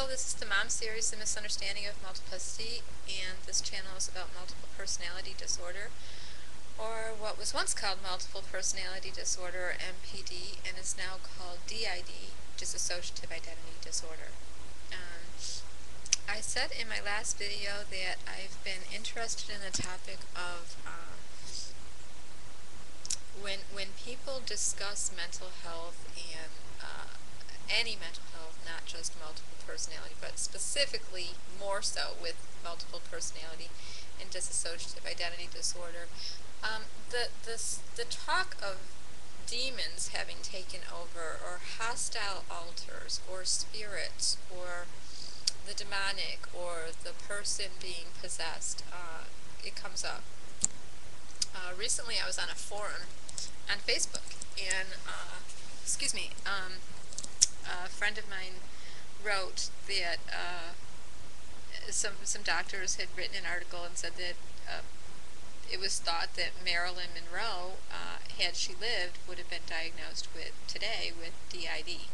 Hello, this is the Mom series, The Misunderstanding of Multiplicity, and this channel is about multiple personality disorder, or what was once called multiple personality disorder, or MPD, and is now called DID, Dissociative Identity Disorder. I said in my last video that I've been interested in the topic of when people discuss mental health and any mental health, not just multiple personality, but specifically more so with multiple personality and dissociative identity disorder. The talk of demons having taken over, or hostile alters, or spirits, or the demonic, or the person being possessed, it comes up. Recently I was on a forum on Facebook, and a friend of mine wrote that some doctors had written an article and said that it was thought that Marilyn Monroe, had she lived, would have been diagnosed today with DID,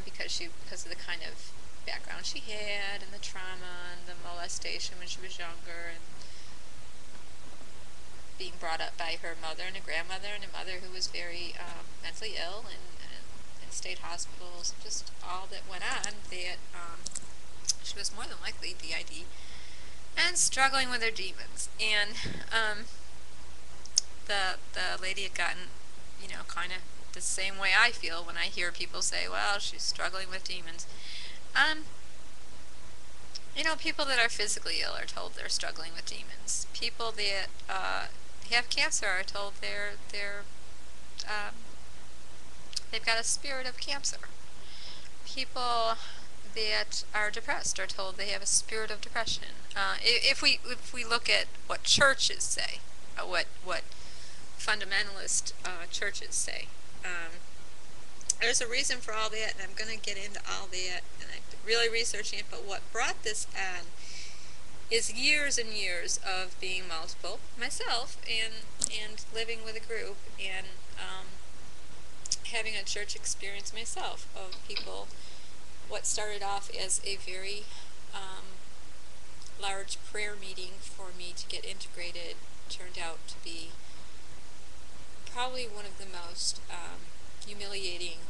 because of the kind of background she had, and the trauma, and the molestation when she was younger, and being brought up by her mother and a grandmother and a mother who was very mentally ill and in state hospitals, just all that went on, that she was more than likely DID and struggling with her demons. And the lady had gotten, kind of the same way I feel when I hear people say, well, she's struggling with demons. People that are physically ill are told they're struggling with demons. People that have cancer are told they've got a spirit of cancer. People that are depressed are told they have a spirit of depression. If we look at what churches say, what fundamentalist churches say, there's a reason for all that, and I'm going to get into all that, and I'm really researching it. But what brought this on is years and years of being multiple myself, and living with a group, and having a church experience myself of people. What started off as a very large prayer meeting for me to get integrated turned out to be probably one of the most humiliating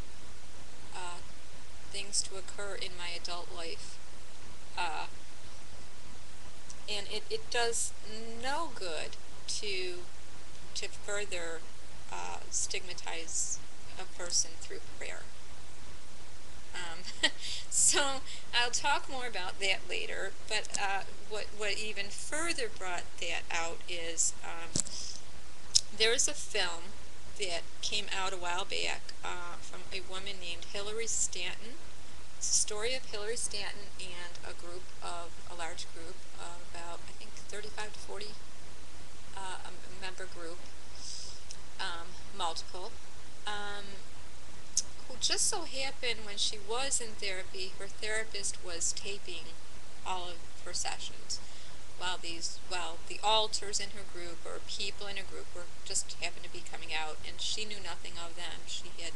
things to occur in my adult life. And it does no good to further stigmatize a person through prayer. So I'll talk more about that later, but what even further brought that out is there was a film that came out a while back from a woman named Hilliary Stantons. It's a story of Hilliary Stantons and a large group of about, I think, 35 to 40 a member group, multiple, who just so happened when she was in therapy, her therapist was taping all of her sessions, while the alters in her group, or people in her group, were just happened to be coming out, and she knew nothing of them. She had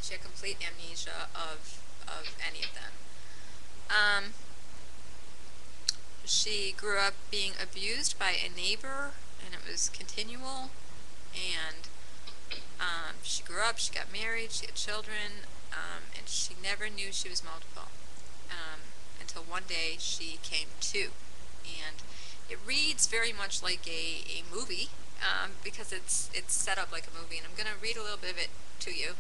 she had complete amnesia of any of them. She grew up being abused by a neighbor, and it was continual. And she grew up, she got married, she had children, and she never knew she was multiple until one day she came to. And it reads very much like a movie, because it's set up like a movie, and I'm going to read a little bit of it to you.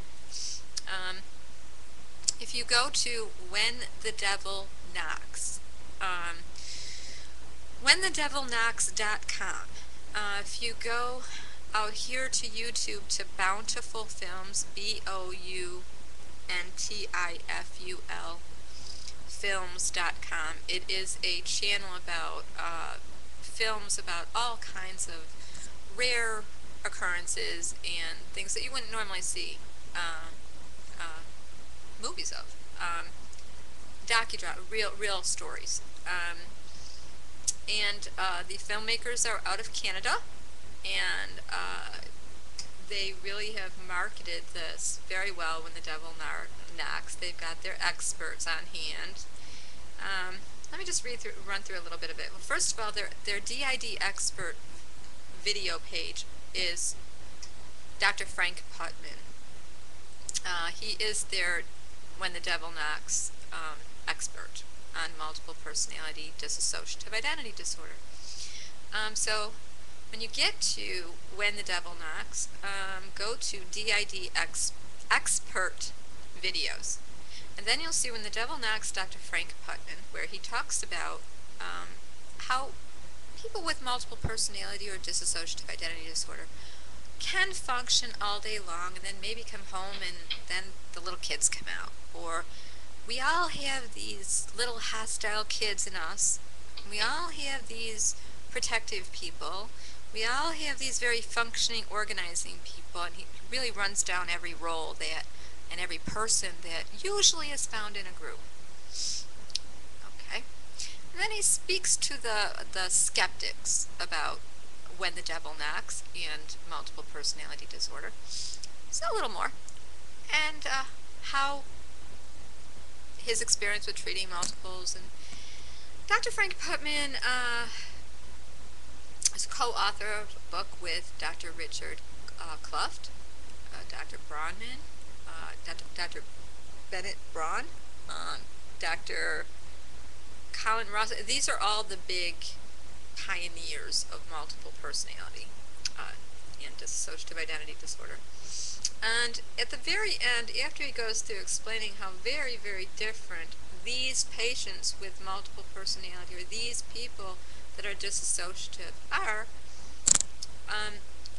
If you go to WhenTheDevilKnocks, WhenTheDevilKnocks.com, if you go out here to YouTube to Bountiful Films, BOUNTIFUL Films.com, it is a channel about films about all kinds of rare occurrences and things that you wouldn't normally see movies of. Docudrama, real stories. And the filmmakers are out of Canada, and they really have marketed this very well. When the Devil Knocks, they've got their experts on hand. Let me just run through a little bit of it. Well, first of all, their DID expert video page is Dr. Frank Putman. He is their When the Devil Knocks expert on multiple personality dissociative identity disorder. So when you get to When the Devil Knocks, go to DID expert videos. And then you'll see When the Devil Knocks, Dr. Frank Putman, where he talks about how people with multiple personality or dissociative identity disorder can function all day long and then maybe come home and then the little kids come out. Or we all have these little hostile kids in us. We all have these protective people. We all have these very functioning, organizing people, and he really runs down every role that and every person that usually is found in a group. Okay. And then he speaks to the skeptics about When the Devil Knocks and multiple personality disorder. So a little more. And how his experience with treating multiples. And Dr. Frank Putman is a co-author of a book with Dr. Richard Kluft, Dr. Braunman, Dr. Bennett Braun, Dr. Colin Ross. These are all the big pioneers of multiple personality and dissociative identity disorder. And at the very end, after he goes through explaining how very, very different these patients with multiple personality or these people that are dissociative are,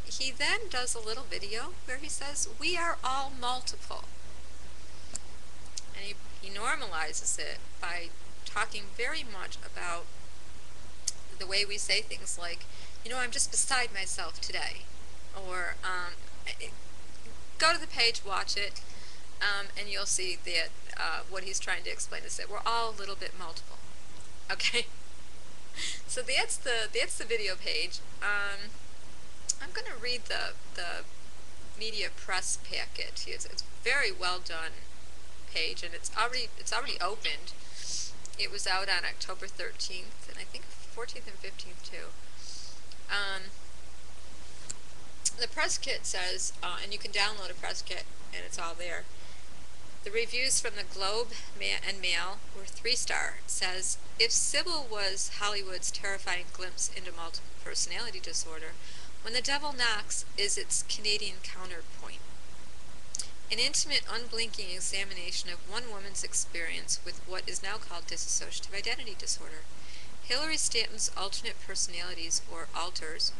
he then does a little video where he says, we are all multiple. And he normalizes it by talking very much about the way we say things like, I'm just beside myself today. Or, go to the page, watch it, and you'll see that what he's trying to explain is that we're all a little bit multiple. Okay? So that's the video page. I'm going to read the media press packet. It's a very well done page, and it's already opened. It was out on October 13th, and I think 14th and 15th too. The press kit says, and you can download a press kit, and it's all there. The reviews from the Globe and Mail were 3-star. It says, if Sybil was Hollywood's terrifying glimpse into multiple personality disorder, When the Devil Knocks is its Canadian counterpoint. An intimate, unblinking examination of one woman's experience with what is now called dissociative identity disorder. Hilliary Stantons' alternate personalities, or alters,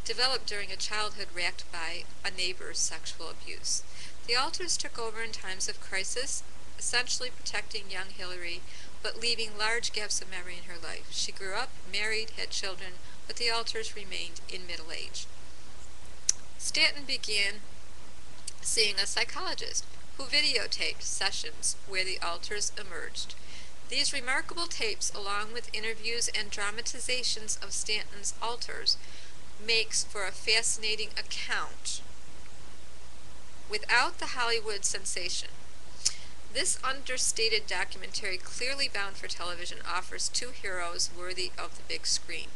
developed during a childhood racked by a neighbor's sexual abuse. The alters took over in times of crisis, essentially protecting young Hilliary, but leaving large gaps of memory in her life. She grew up, married, had children, but the alters remained in middle age. Stanton began seeing a psychologist who videotaped sessions where the alters emerged. These remarkable tapes, along with interviews and dramatizations of Stanton's alters, makes for a fascinating account without the Hollywood sensation. This understated documentary, clearly bound for television, offers two heroes worthy of the big screen.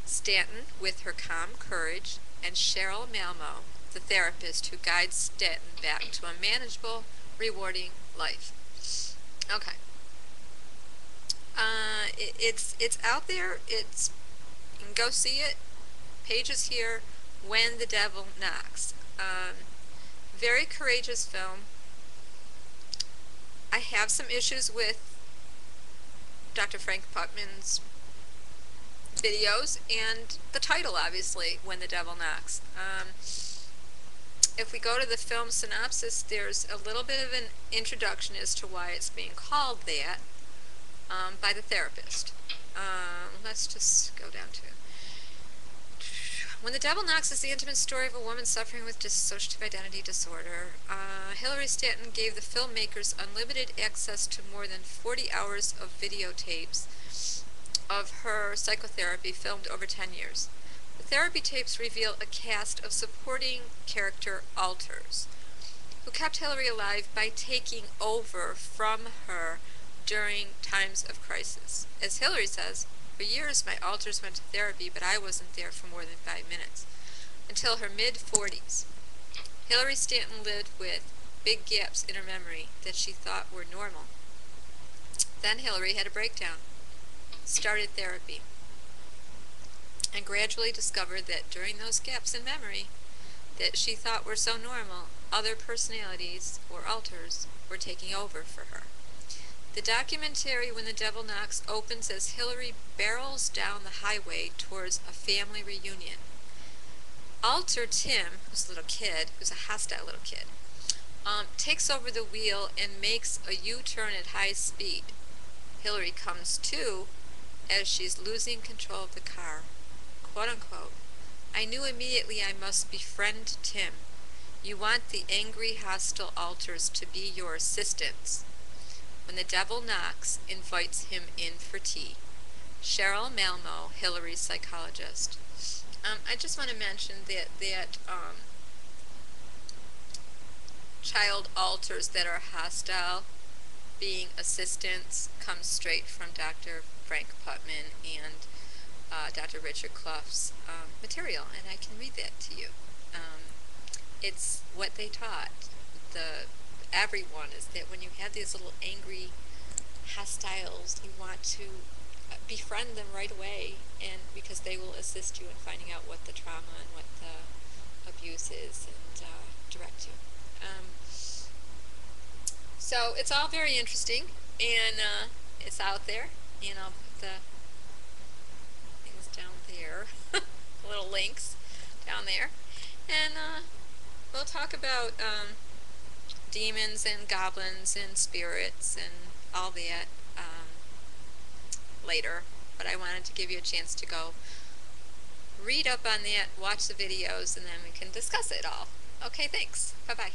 Stanton, with her calm courage, and Cheryl Malmo, the therapist who guides Stanton back to a manageable, rewarding life. Okay. It's out there. You can go see it. Pages here. When the Devil Knocks. Very courageous film. I have some issues with Dr. Frank Putman's videos and the title, obviously, When the Devil Knocks. If we go to the film synopsis, there's a little bit of an introduction as to why it's being called that by the therapist. Let's just go down to it. When the Devil Knocks is the intimate story of a woman suffering with dissociative identity disorder. Hilliary Stanton gave the filmmakers unlimited access to more than 40 hours of videotapes of her psychotherapy filmed over 10 years. The therapy tapes reveal a cast of supporting character alters who kept Hilliary alive by taking over from her during times of crisis. As Hilliary says, for years my alters went to therapy, but I wasn't there for more than 5 minutes. Until her mid-40s, Hilliary Stanton lived with big gaps in her memory that she thought were normal. Then Hilliary had a breakdown, started therapy, and gradually discovered that during those gaps in memory that she thought were so normal, other personalities, or alters, were taking over for her. The documentary When the Devil Knocks opens as Hilliary barrels down the highway towards a family reunion. Alter Tim, who's a little kid, who's a hostile little kid, takes over the wheel and makes a U-turn at high speed. Hilliary comes to as she's losing control of the car. Quote unquote, I knew immediately I must befriend Tim. You want the angry, hostile alters to be your assistants. When the Devil Knocks invites him in for tea. Cheryl Malmo, Hillary's psychologist. I just want to mention that child alters that are hostile being assistants comes straight from Dr. Frank Putman and Dr. Richard Clough's material, and I can read that to you. It's what they taught everyone, is that when you have these little angry hostiles, you want to befriend them right away, and because they will assist you in finding out what the trauma and what the abuse is, and direct you. So it's all very interesting, and it's out there, and I'll put the things down there, little links down there, and we'll talk about demons and goblins and spirits and all that later, but I wanted to give you a chance to go read up on that, watch the videos, and then we can discuss it all. Okay, thanks. Bye-bye.